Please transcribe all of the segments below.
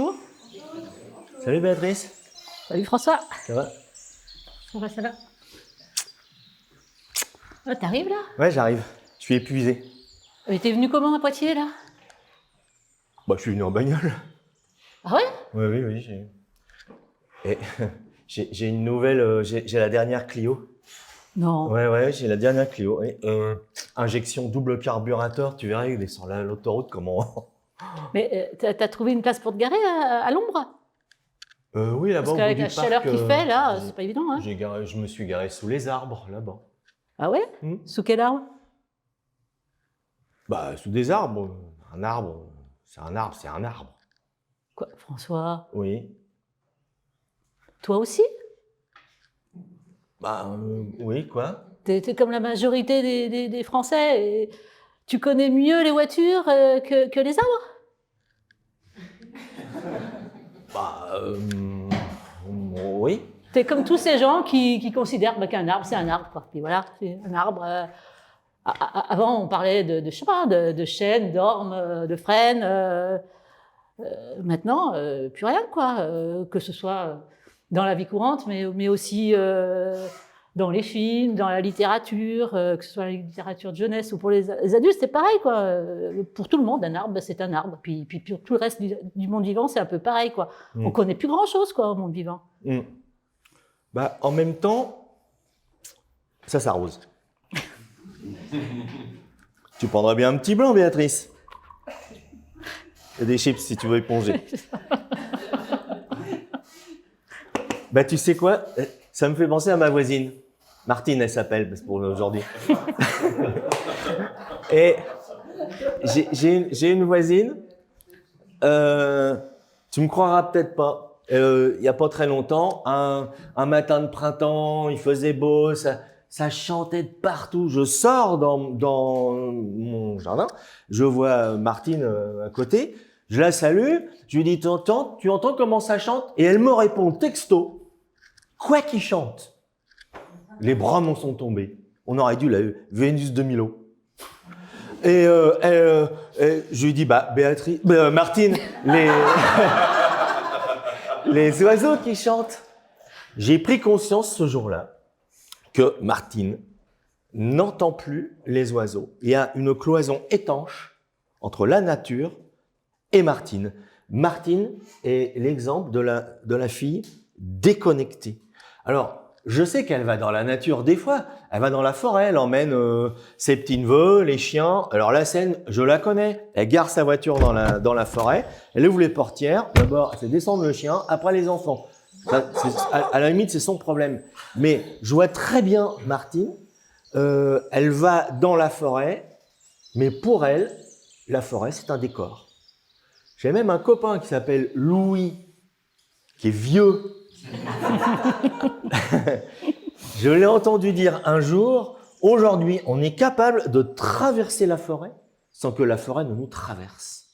Bonjour. Salut Béatrice. Salut François. Ça va? Ça va, ça va. Oh, t'arrives là? Ouais, j'arrive. Je suis épuisé. Mais t'es venu comment à Poitiers là? Bah, je suis venu en bagnole. Ah ouais? Oui. Et j'ai une nouvelle, j'ai la dernière Clio. Non. Ouais, j'ai la dernière Clio. Oui. Injection double carburateur, tu verras, il est sur l'autoroute comment. Mais t'as trouvé une place pour te garer à l'ombre? Oui, là-bas Parce au bout qu'avec du la chaleur parc, qu'il fait là, c'est pas évident, hein? je me suis garé sous les arbres, là-bas. Ah ouais? Sous quel arbre? Bah, sous des arbres. Un arbre, c'est un arbre. Quoi, François? Oui. Toi aussi? Bah, oui, quoi? T'es comme la majorité des Français. Et tu connais mieux les voitures que les arbres? Bah, oui. T'es comme tous ces gens qui considèrent qu'un arbre, c'est un arbre, quoi. Puis voilà, c'est un arbre. Avant, on parlait je sais pas, de chênes, d'ormes, de frênes. Maintenant, plus rien, quoi. Que ce soit dans la vie courante, mais aussi dans les films, dans la littérature, que ce soit la littérature de jeunesse ou pour les adultes, c'est pareil, quoi. Pour tout le monde, un arbre, c'est un arbre. Puis pour tout le reste du monde vivant, c'est un peu pareil, quoi. On connaît plus grand-chose, quoi, au monde vivant. Bah, en même temps, ça s'arrose. Tu prendrais bien un petit blanc, Béatrice. Il y a des chips si tu veux éponger. Bah, tu sais quoi? Ça me fait penser à ma voisine. Martine, elle s'appelle, c'est pour aujourd'hui. Et j'ai une voisine, tu me croiras peut-être pas. Il n'y a pas très longtemps, un matin de printemps, il faisait beau, ça chantait de partout. Je sors dans mon jardin, je vois Martine à côté, je la salue, je lui dis tu entends comment ça chante? Et elle me répond texto, quoi qu'il chante? Les bras m'en sont tombés. On aurait dû la Vénus de Milo. Et je lui dis Martine, les oiseaux qui chantent. J'ai pris conscience ce jour-là que Martine n'entend plus les oiseaux. Il y a une cloison étanche entre la nature et Martine. Martine est l'exemple de la fille déconnectée. Alors, je sais qu'elle va dans la nature des fois, elle va dans la forêt, elle emmène ses petits-neveux, les chiens. Alors la scène, je la connais. Elle gare sa voiture dans la forêt, elle ouvre les portières, d'abord elle fait descendre le chien, après les enfants. À la limite, c'est son problème. Mais je vois très bien Martine, elle va dans la forêt, mais pour elle, la forêt, c'est un décor. J'ai même un copain qui s'appelle Louis, qui est vieux. Je l'ai entendu dire un jour, aujourd'hui, on est capable de traverser la forêt sans que la forêt ne nous traverse.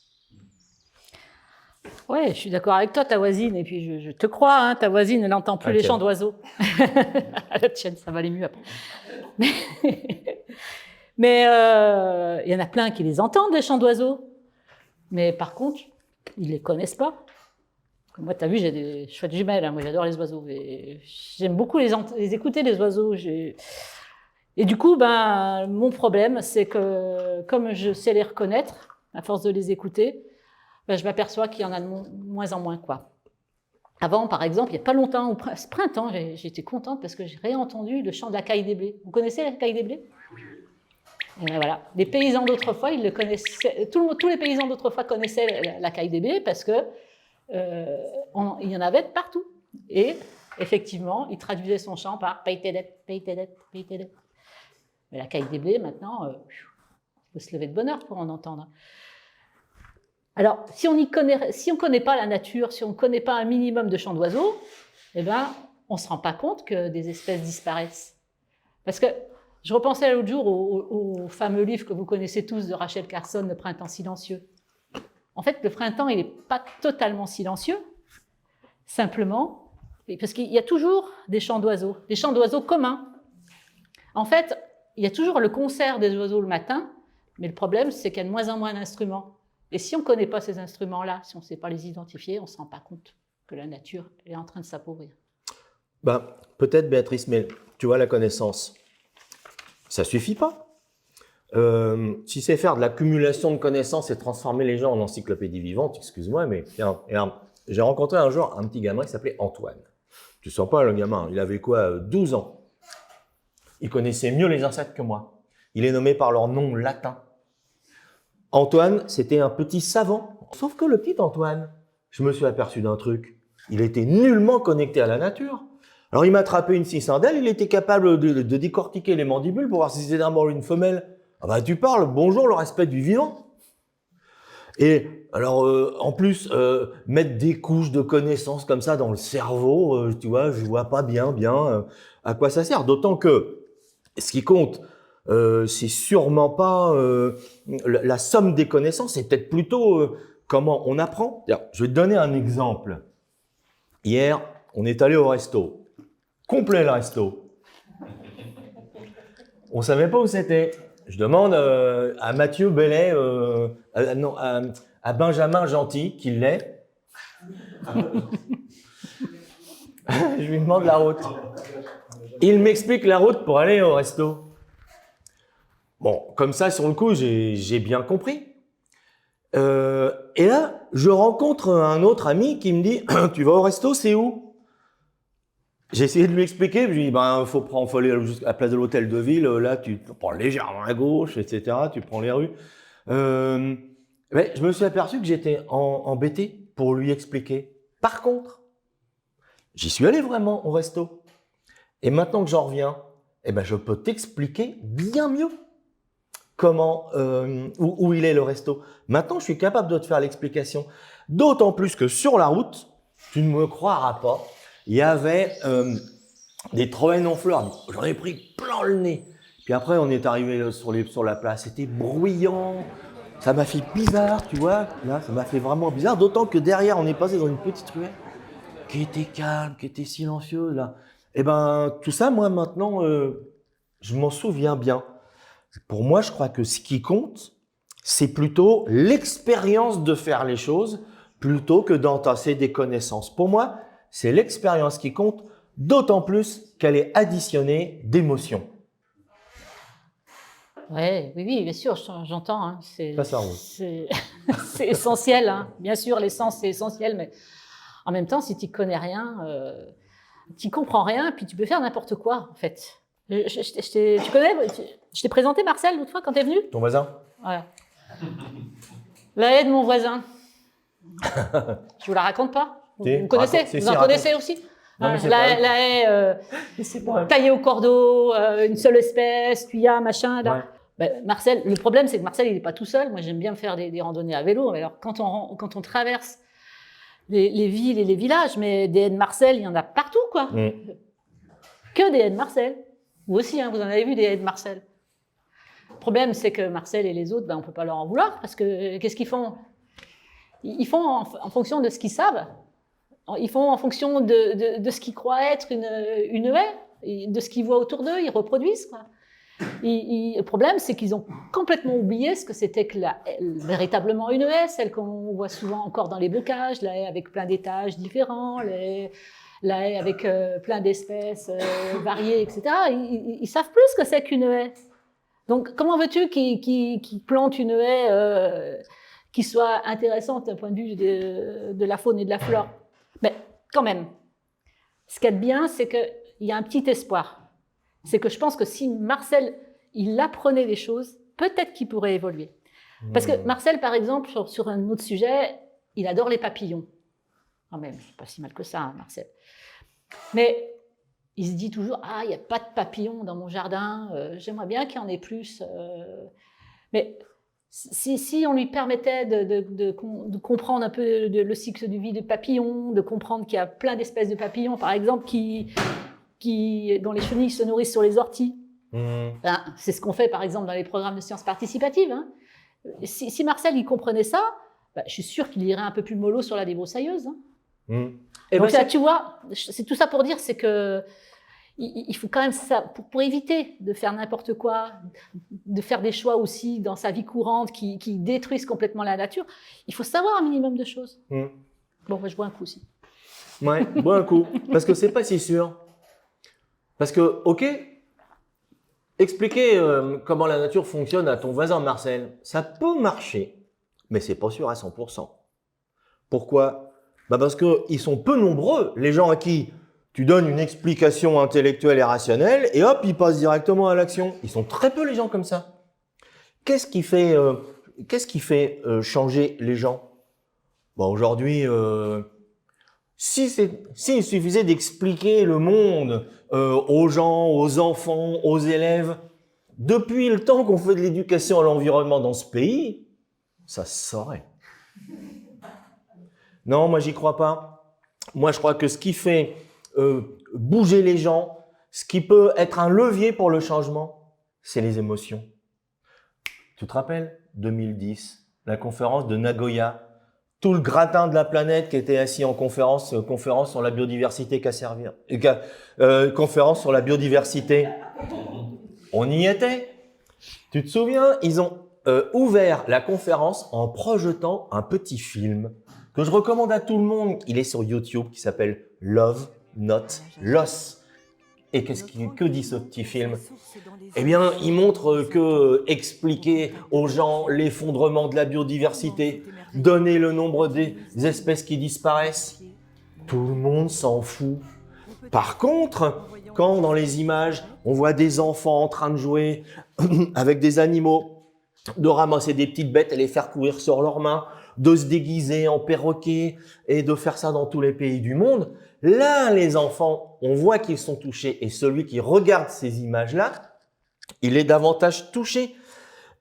Ouais, je suis d'accord avec toi, ta voisine, et puis je te crois, hein, ta voisine, elle n'entend plus les chants d'oiseaux. La tienne, ça va aller mieux après. Mais il y en a plein qui les entendent, les chants d'oiseaux. Mais par contre, ils ne les connaissent pas. Moi, tu as vu, j'ai des chouettes jumelles, hein. Moi j'adore les oiseaux. J'aime beaucoup les écouter, les oiseaux. Et du coup, mon problème, c'est que comme je sais les reconnaître, à force de les écouter, je m'aperçois qu'il y en a de moins en moins, quoi. Avant, par exemple, il n'y a pas longtemps, ce printemps, j'étais contente parce que j'ai réentendu le chant de la caille des blés. Vous connaissez la caille des blés? Et bien voilà, les paysans d'autrefois, ils le connaissaient. Tous les paysans d'autrefois connaissaient la caille des blés parce que il y en avait de partout. Et effectivement, il traduisait son chant par paye-tes-dettes, paye-tes-dettes, paye-tes-dettes. Mais la caille des blés, maintenant, il faut se lever de bonne heure pour en entendre. Alors, si on ne connaît pas la nature, si on ne connaît pas un minimum de chants d'oiseaux, eh ben, on ne se rend pas compte que des espèces disparaissent. Parce que je repensais l'autre jour au fameux livre que vous connaissez tous de Rachel Carson, Le printemps silencieux. En fait, le printemps, il n'est pas totalement silencieux, simplement, parce qu'il y a toujours des chants d'oiseaux communs. En fait, il y a toujours le concert des oiseaux le matin, mais le problème, c'est qu'il y a de moins en moins d'instruments. Et si on ne connaît pas ces instruments-là, si on ne sait pas les identifier, on ne se rend pas compte que la nature est en train de s'appauvrir. Ben, peut-être, Béatrice, mais tu vois, la connaissance, ça ne suffit pas. Si c'est faire de l'accumulation de connaissances et transformer les gens en encyclopédie vivante, excuse-moi, mais j'ai rencontré un jour un petit gamin qui s'appelait Antoine. Tu ne sens pas le gamin, il avait quoi, 12 ans. Il connaissait mieux les insectes que moi. Il est nommé par leur nom latin. Antoine, c'était un petit savant. Sauf que le petit Antoine, je me suis aperçu d'un truc. Il était nullement connecté à la nature. Alors il m'a attrapé une cicindelle, il était capable de décortiquer les mandibules pour voir si c'était un mâle ou une femelle. Ah bah tu parles, bonjour le respect du vivant. Et alors en plus, mettre des couches de connaissances comme ça dans le cerveau, tu vois, je vois pas bien à quoi ça sert. D'autant que ce qui compte, c'est sûrement pas la somme des connaissances, c'est peut-être plutôt comment on apprend. Je vais te donner un exemple. Hier, on est allé au resto. Complet le resto. On savait pas où c'était. Je demande à Mathieu Bellet, à Benjamin Gentil, qui l'est. Je lui demande la route. Il m'explique la route pour aller au resto. Bon, comme ça, sur le coup, j'ai bien compris. Et là, je rencontre un autre ami qui me dit « Tu vas au resto, c'est où ?» J'ai essayé de lui expliquer, je lui ai dit ben, faut aller jusqu'à la place de l'hôtel de ville, là tu prends légèrement à gauche, etc., tu prends les rues. Mais je me suis aperçu que j'étais embêté pour lui expliquer. Par contre, j'y suis allé vraiment au resto. Et maintenant que j'en reviens, eh ben, je peux t'expliquer bien mieux comment, où il est le resto. Maintenant, je suis capable de te faire l'explication. D'autant plus que sur la route, tu ne me croiras pas, il y avait des troènes en fleurs. J'en ai pris plein le nez. Puis après, on est arrivé sur la place. C'était bruyant. Ça m'a fait bizarre, tu vois. Là, ça m'a fait vraiment bizarre. D'autant que derrière, on est passé dans une petite ruelle qui était calme, qui était silencieuse. Là. Et ben, tout ça, moi, maintenant, je m'en souviens bien. Pour moi, je crois que ce qui compte, c'est plutôt l'expérience de faire les choses plutôt que d'entasser des connaissances. Pour moi, c'est l'expérience qui compte, d'autant plus qu'elle est additionnée d'émotions. Oui, bien sûr, j'entends. Hein, c'est essentiel. Hein. Bien sûr, l'essence, c'est essentiel, mais en même temps, si tu ne connais rien, tu ne comprends rien, puis tu peux faire n'importe quoi, en fait. Tu connais, je t'ai présenté Marcel l'autre fois quand tu es venu. Ton voisin? Ouais. La haie de mon voisin. Je vous la raconte pas. Vous connaissez? Vous en connaissez aussi? Non, la haie taillée au cordeau, une seule espèce, puis il y a machin. Là. Ouais. Ben, Marcel, le problème, c'est que Marcel, il n'est pas tout seul. Moi, j'aime bien faire des randonnées à vélo. Mais alors, quand on traverse les villes et les villages, mais des haies de Marcel, il y en a partout, quoi. Que des haies de Marcel. Vous aussi, hein, vous en avez vu des haies de Marcel. Le problème, c'est que Marcel et les autres, ben, on ne peut pas leur en vouloir, parce que qu'est-ce qu'ils font? Ils font en fonction de ce qu'ils savent. Ils font en fonction de ce qu'ils croient être une haie, de ce qu'ils voient autour d'eux, ils reproduisent, quoi. Le problème, c'est qu'ils ont complètement oublié ce que c'était que véritablement une haie, celle qu'on voit souvent encore dans les bocages, la haie avec plein d'étages différents, la haie avec plein d'espèces variées, etc. Ils savent plus ce que c'est qu'une haie. Donc, comment veux-tu qu'ils plantent une haie qui soit intéressante d'un point de vue de la faune et de la flore? Mais quand même, ce qu'il y a de bien, c'est qu'il y a un petit espoir. C'est que je pense que si Marcel, il apprenait des choses, peut-être qu'il pourrait évoluer. Parce que Marcel, par exemple, sur un autre sujet, il adore les papillons. Quand même, c'est pas si mal que ça, hein, Marcel. Mais il se dit toujours, ah, il n'y a pas de papillons dans mon jardin, j'aimerais bien qu'il y en ait plus. Mais si on lui permettait de comprendre un peu le cycle de vie des papillons, de comprendre qu'il y a plein d'espèces de papillons, par exemple, dont les chenilles se nourrissent sur les orties. Ben, c'est ce qu'on fait, par exemple, dans les programmes de sciences participatives. Hein. Si Marcel il comprenait ça, ben, je suis sûre qu'il irait un peu plus mollo sur la débroussailleuse. Hein. Donc, tu vois, c'est tout ça pour dire, c'est que il faut quand même ça, pour éviter de faire n'importe quoi, de faire des choix aussi dans sa vie courante qui détruisent complètement la nature, il faut savoir un minimum de choses. Bon, je bois un coup aussi. Ouais, bois un coup, parce que c'est pas si sûr. Parce que, ok, expliquer comment la nature fonctionne à ton voisin Marcel, ça peut marcher, mais c'est pas sûr à 100%. Pourquoi? Parce qu'ils sont peu nombreux, les gens à qui tu donnes une explication intellectuelle et rationnelle, et hop, ils passent directement à l'action. Ils sont très peu les gens comme ça. Qu'est-ce qui fait changer les gens? Aujourd'hui, s'il suffisait d'expliquer le monde aux gens, aux enfants, aux élèves, depuis le temps qu'on fait de l'éducation à l'environnement dans ce pays, ça se saurait. Non, moi j'y crois pas. Moi je crois que ce qui fait bouger les gens, ce qui peut être un levier pour le changement, c'est les émotions. Tu te rappelles 2010, la conférence de Nagoya, tout le gratin de la planète qui était assis en conférence sur la biodiversité conférence sur la biodiversité. On y était. Tu te souviens, ils ont ouvert la conférence en projetant un petit film que je recommande à tout le monde. Il est sur YouTube, qui s'appelle Love, Not Loss. Et que dit ce petit film? Eh bien, il montre que expliquer aux gens l'effondrement de la biodiversité, donner le nombre des espèces qui disparaissent, tout le monde s'en fout. Par contre, quand dans les images, on voit des enfants en train de jouer avec des animaux, de ramasser des petites bêtes et les faire courir sur leurs mains, de se déguiser en perroquet et de faire ça dans tous les pays du monde, là, les enfants, on voit qu'ils sont touchés. Et celui qui regarde ces images-là, il est davantage touché.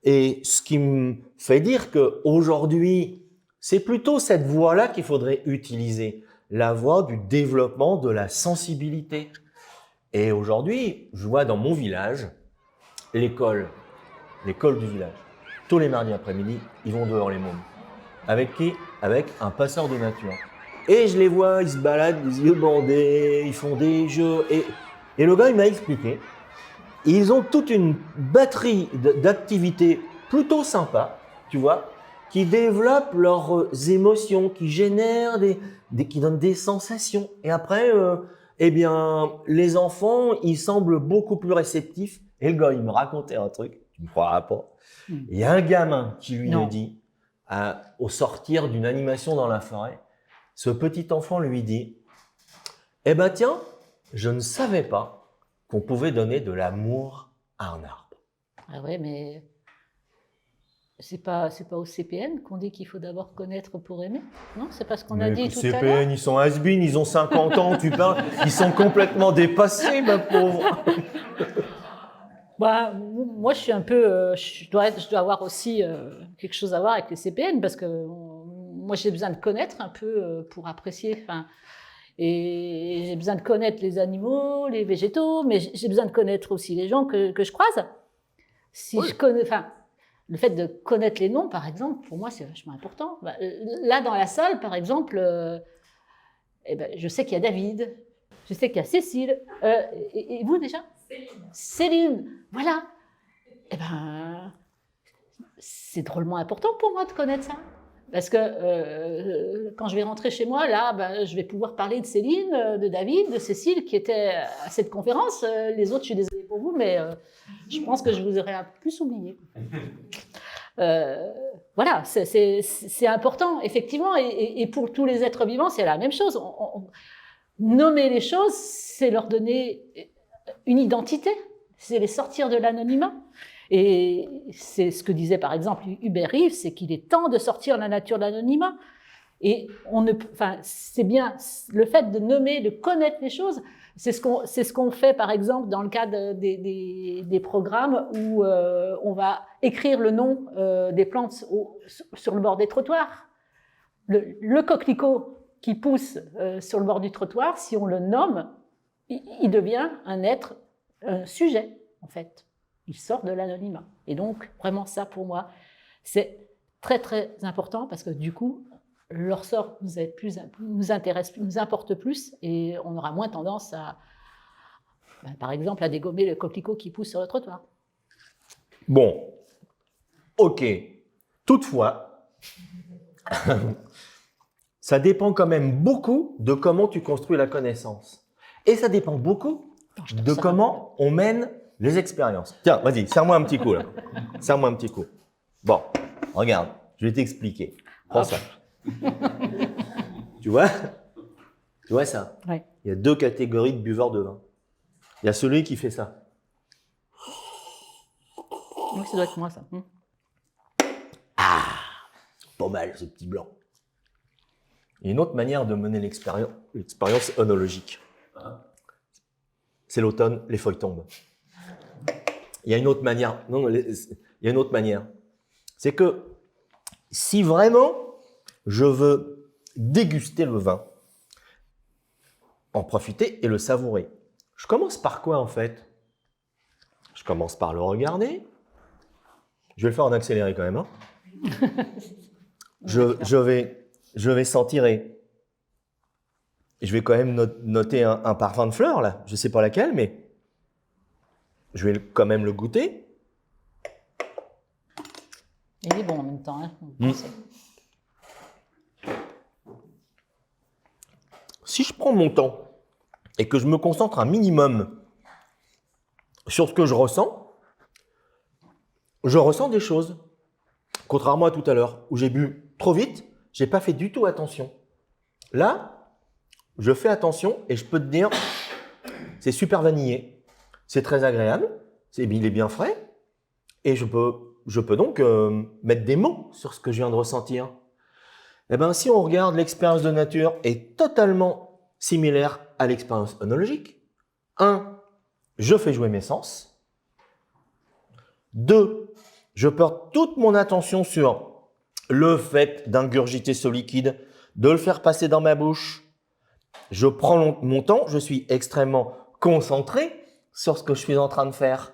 Et ce qui me fait dire qu'aujourd'hui, c'est plutôt cette voie-là qu'il faudrait utiliser, la voie du développement de la sensibilité. Et aujourd'hui, je vois dans mon village, l'école du village. Tous les mardis après-midi, ils vont dehors les mômes. Avec qui? Avec un passeur de nature. Et je les vois, ils se baladent les yeux bandés, ils font des jeux. Et le gars, il m'a expliqué, ils ont toute une batterie d'activités plutôt sympas, tu vois, qui développent leurs émotions, qui génèrent qui donnent des sensations. Et après, eh bien, les enfants, ils semblent beaucoup plus réceptifs. Et le gars, il me racontait un truc, tu me croiras pas. Il y a un gamin qui lui a dit, au sortir d'une animation dans la forêt, ce petit enfant lui dit, eh ben tiens, je ne savais pas qu'on pouvait donner de l'amour à un arbre. Ah ouais, mais c'est pas au CPN qu'on dit qu'il faut d'abord connaître pour aimer? Non, c'est pas ce qu'on a dit tout à l'heure? CPN, ils sont has-been, ils ont 50 ans, tu parles, ils sont complètement dépassés, ma pauvre. Moi, je suis un peu, je dois avoir aussi quelque chose à voir avec les CPN parce que moi, j'ai besoin de connaître un peu pour apprécier. Et j'ai besoin de connaître les animaux, les végétaux, mais j'ai besoin de connaître aussi les gens que je croise. Si je connais, le fait de connaître les noms, par exemple, pour moi, c'est vachement important. Là, dans la salle, par exemple, je sais qu'il y a David, je sais qu'il y a Cécile. Et vous déjà? Céline, voilà. C'est drôlement important pour moi de connaître ça. Parce que quand je vais rentrer chez moi, là, je vais pouvoir parler de Céline, de David, de Cécile, qui étaient à cette conférence. Les autres, je suis désolée pour vous, mais je pense que je vous aurais un peu plus oublié. Voilà, c'est important, effectivement. Et pour tous les êtres vivants, c'est la même chose. Nommer les choses, c'est leur donner une identité, c'est les sortir de l'anonymat. Et c'est ce que disait par exemple Hubert Reeves, c'est qu'il est temps de sortir la nature de l'anonymat. Et c'est bien le fait de nommer, de connaître les choses. C'est ce qu'on fait par exemple dans le cadre des programmes où on va écrire le nom des plantes sur le bord des trottoirs. Le coquelicot qui pousse sur le bord du trottoir, si on le nomme, il devient un être, un sujet en fait. Il sort de l'anonymat. Et donc, vraiment, ça, pour moi, c'est très, très important parce que, du coup, leur sort nous intéresse, nous importe plus et on aura moins tendance Ben, par exemple, à dégommer le coquelicot qui pousse sur le trottoir. Bon, ok. Toutefois, ça dépend quand même beaucoup de comment tu construis la connaissance. Et ça dépend beaucoup de comment on mène les expériences. Tiens, vas-y, serre-moi un petit coup là. Serre-moi un petit coup. Bon, regarde, je vais t'expliquer. Prends ça. Tu vois? Tu vois ça? Ouais. Il y a 2 catégories de buveurs de vin. Il y a celui qui fait ça. Oui, ça doit être moi, ça. Pas mal ce petit blanc. Il y a une autre manière de mener l'expérience œnologique. C'est l'automne, les feuilles tombent. Il y a une autre manière. Non, il y a une autre manière. C'est que si vraiment je veux déguster le vin, en profiter et le savourer, je commence par quoi en fait? Je commence par le regarder. Je vais le faire en accéléré quand même. Hein. Je vais sentir et je vais quand même noter un parfum de fleurs là. Je ne sais pas laquelle, mais je vais quand même le goûter. Il est bon en même temps. Hein, Si je prends mon temps et que je me concentre un minimum sur ce que je ressens des choses. Contrairement à tout à l'heure, où j'ai bu trop vite, je n'ai pas fait du tout attention. Là, je fais attention et je peux te dire, c'est super vanillé, c'est très agréable, il est bien frais, et je peux donc mettre des mots sur ce que je viens de ressentir. Eh bien, si on regarde, l'expérience de nature est totalement similaire à l'expérience œnologique. 1, je fais jouer mes sens. 2, je porte toute mon attention sur le fait d'ingurgiter ce liquide, de le faire passer dans ma bouche. Je prends mon temps, je suis extrêmement concentré sur ce que je suis en train de faire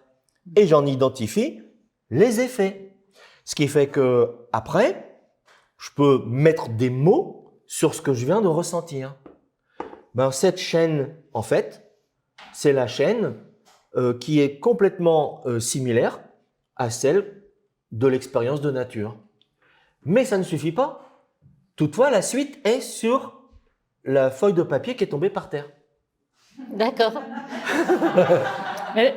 et j'en identifie les effets. Ce qui fait que après, je peux mettre des mots sur ce que je viens de ressentir. Ben, cette chaîne, en fait, c'est la chaîne qui est complètement similaire à celle de l'expérience de nature. Mais ça ne suffit pas. Toutefois, la suite est sur la feuille de papier qui est tombée par terre. D'accord. Mais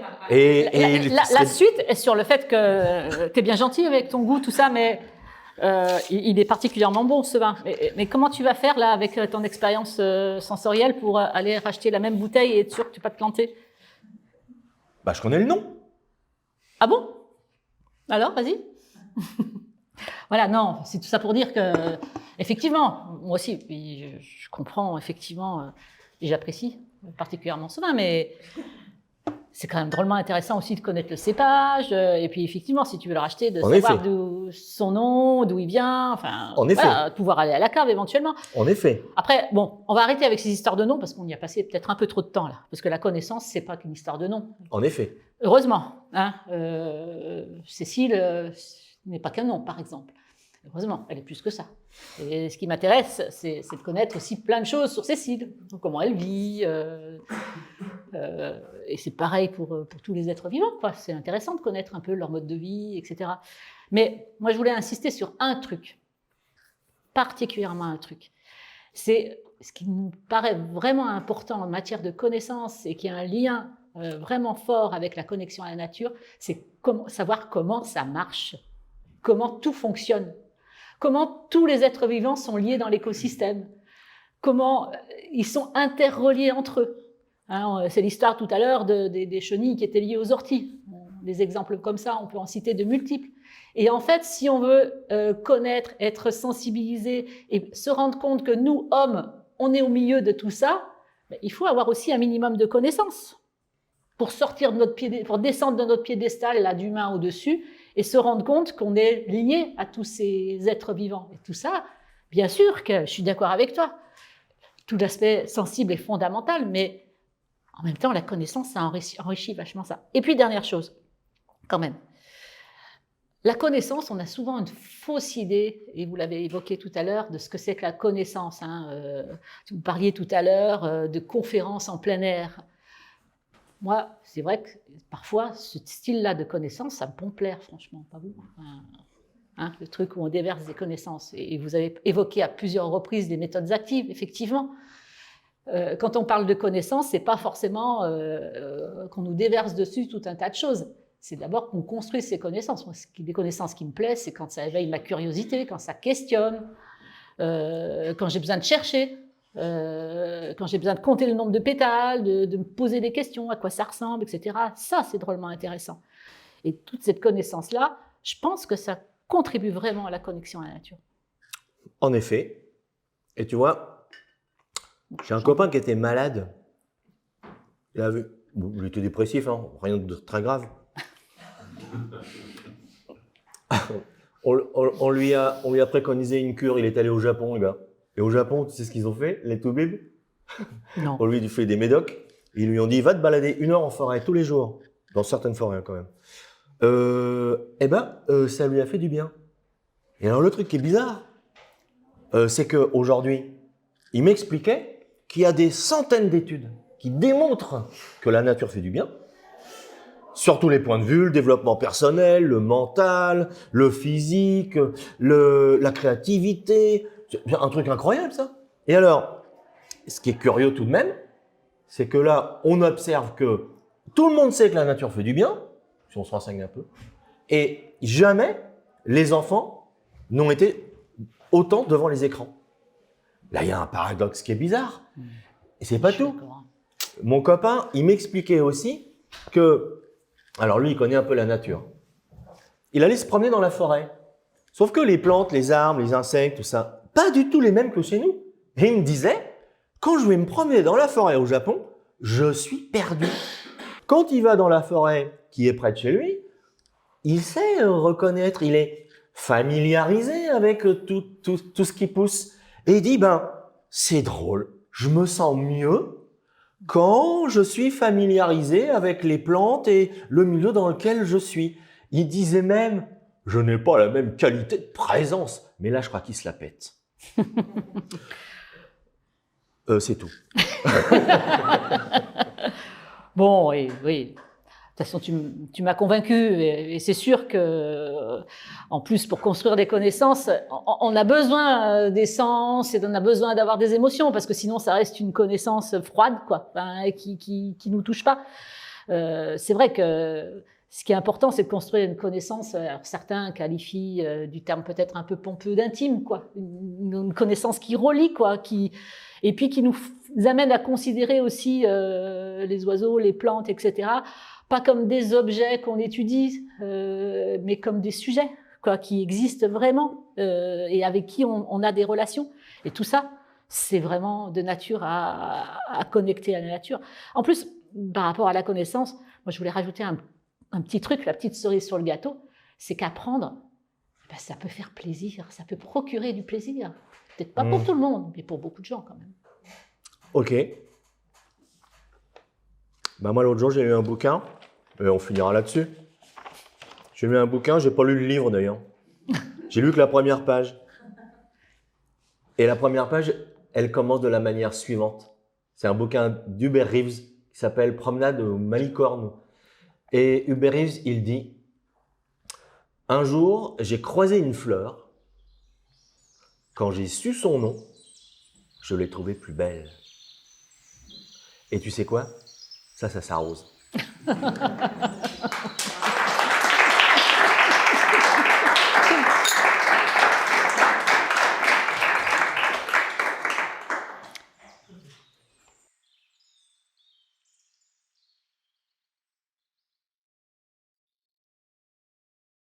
la suite est sur le fait que tu es bien gentil avec ton goût, tout ça, mais il est particulièrement bon ce vin. Mais comment tu vas faire là avec ton expérience sensorielle pour aller racheter la même bouteille et être sûr que tu ne vas pas te planter? Bah, je connais le nom. Ah bon? Alors, vas-y. Voilà, non, c'est tout ça pour dire que, effectivement, moi aussi, je comprends, effectivement, et j'apprécie particulièrement ce vin, mais c'est quand même drôlement intéressant aussi de connaître le cépage, et puis effectivement, si tu veux le racheter, de savoir d'où son nom, d'où il vient, enfin, voilà, de pouvoir aller à la cave éventuellement. En effet. Après, bon, on va arrêter avec ces histoires de noms, parce qu'on y a passé peut-être un peu trop de temps là, parce que la connaissance, c'est pas qu'une histoire de noms. En effet. Heureusement, hein, Cécile n'est pas qu'un nom, par exemple. Heureusement, elle est plus que ça. Et ce qui m'intéresse, c'est de connaître aussi plein de choses sur Cécile, comment elle vit. Et c'est pareil pour tous les êtres vivants, quoi. C'est intéressant de connaître un peu leur mode de vie, etc. Mais moi, je voulais insister sur un truc, particulièrement un truc. C'est ce qui nous paraît vraiment important en matière de connaissance et qui a un lien vraiment fort avec la connexion à la nature, c'est savoir comment ça marche, comment tout fonctionne. Comment tous les êtres vivants sont liés dans l'écosystème, comment ils sont interreliés entre eux. Hein, c'est l'histoire tout à l'heure des chenilles qui étaient liées aux orties. Des exemples comme ça, on peut en citer de multiples. Et en fait, si on veut connaître, être sensibilisé et se rendre compte que nous, hommes, on est au milieu de tout ça, il faut avoir aussi un minimum de connaissances pour sortir de pour descendre de notre piédestal là d'humain au-dessus et se rendre compte qu'on est lié à tous ces êtres vivants. Et tout ça, bien sûr que je suis d'accord avec toi. Tout l'aspect sensible est fondamental, mais en même temps, la connaissance, ça enrichit vachement ça. Et puis, dernière chose, quand même. La connaissance, on a souvent une fausse idée, et vous l'avez évoqué tout à l'heure, de ce que c'est que la connaissance. Hein. Vous parliez tout à l'heure de conférences en plein air. moi, c'est vrai que parfois, ce style-là de connaissances, ça me pompe l'air, franchement, pas vous. Hein, le truc où on déverse des connaissances. Et vous avez évoqué à plusieurs reprises des méthodes actives, effectivement. Quand on parle de connaissances, c'est pas forcément qu'on nous déverse dessus tout un tas de choses. C'est d'abord qu'on construit ces connaissances. Moi, des connaissances qui me plaisent, c'est quand ça éveille ma curiosité, quand ça questionne, quand j'ai besoin de chercher, quand j'ai besoin de compter le nombre de pétales, de me poser des questions, à quoi ça ressemble, etc. Ça, c'est drôlement intéressant. Et toute cette connaissance-là, je pense que ça contribue vraiment à la connexion à la nature. En effet. Et tu vois, j'ai un copain qui était malade. Il était dépressif, hein, rien de très grave. On lui a préconisé une cure, il est allé au Japon, le gars. Et au Japon, tu sais ce qu'ils ont fait, les toubibs? Non. On lui a fait des médocs. Ils lui ont dit, va te balader 1 heure en forêt tous les jours. Dans certaines forêts, quand même. Ça lui a fait du bien. Et alors, le truc qui est bizarre, c'est qu'aujourd'hui, il m'expliquait qu'il y a des centaines d'études qui démontrent que la nature fait du bien, sur tous les points de vue, le développement personnel, le mental, le physique, la créativité. C'est un truc incroyable, ça. Et alors, ce qui est curieux tout de même, c'est que là, on observe que tout le monde sait que la nature fait du bien, si on se renseigne un peu, et jamais les enfants n'ont été autant devant les écrans. Là, il y a un paradoxe qui est bizarre. Et c'est pas tout. Mon copain, il m'expliquait aussi que, alors lui, il connaît un peu la nature. Il allait se promener dans la forêt. Sauf que les plantes, les arbres, les insectes, tout ça, pas du tout les mêmes que chez nous. Et il me disait, quand je vais me promener dans la forêt au Japon, je suis perdu. Quand il va dans la forêt qui est près de chez lui, il sait reconnaître, il est familiarisé avec tout ce qui pousse. Et il dit, c'est drôle, je me sens mieux quand je suis familiarisé avec les plantes et le milieu dans lequel je suis. Il disait même, je n'ai pas la même qualité de présence. Mais là, je crois qu'il se la pète. C'est tout. Bon, oui. De toute façon, tu m'as convaincu, et c'est sûr que, en plus, pour construire des connaissances, on a besoin des sens et on a besoin d'avoir des émotions, parce que sinon, ça reste une connaissance froide, quoi, qui nous touche pas. C'est vrai que ce qui est important, c'est de construire une connaissance. Alors certains qualifient du terme peut-être un peu pompeux d'intime, quoi, une connaissance qui relie, quoi, et puis qui nous amène à considérer aussi les oiseaux, les plantes, etc. Pas comme des objets qu'on étudie, mais comme des sujets, quoi, qui existent vraiment et avec qui on a des relations. Et tout ça, c'est vraiment de nature à connecter à la nature. En plus, par rapport à la connaissance, moi, je voulais rajouter un petit truc, la petite cerise sur le gâteau, c'est qu'apprendre, ça peut faire plaisir, ça peut procurer du plaisir. Peut-être pas pour tout le monde, mais pour beaucoup de gens quand même. Ok. Moi, l'autre jour, j'ai lu un bouquin, et on finira là-dessus. J'ai lu un bouquin, j'ai pas lu le livre d'ailleurs. J'ai lu que la première page. Et la première page, elle commence de la manière suivante. C'est un bouquin d'Hubert Reeves qui s'appelle Promenade aux Malicornes. Et Hubert Reeves, il dit, un jour, j'ai croisé une fleur. Quand j'ai su son nom, je l'ai trouvée plus belle. Et tu sais quoi? Ça s'arrose.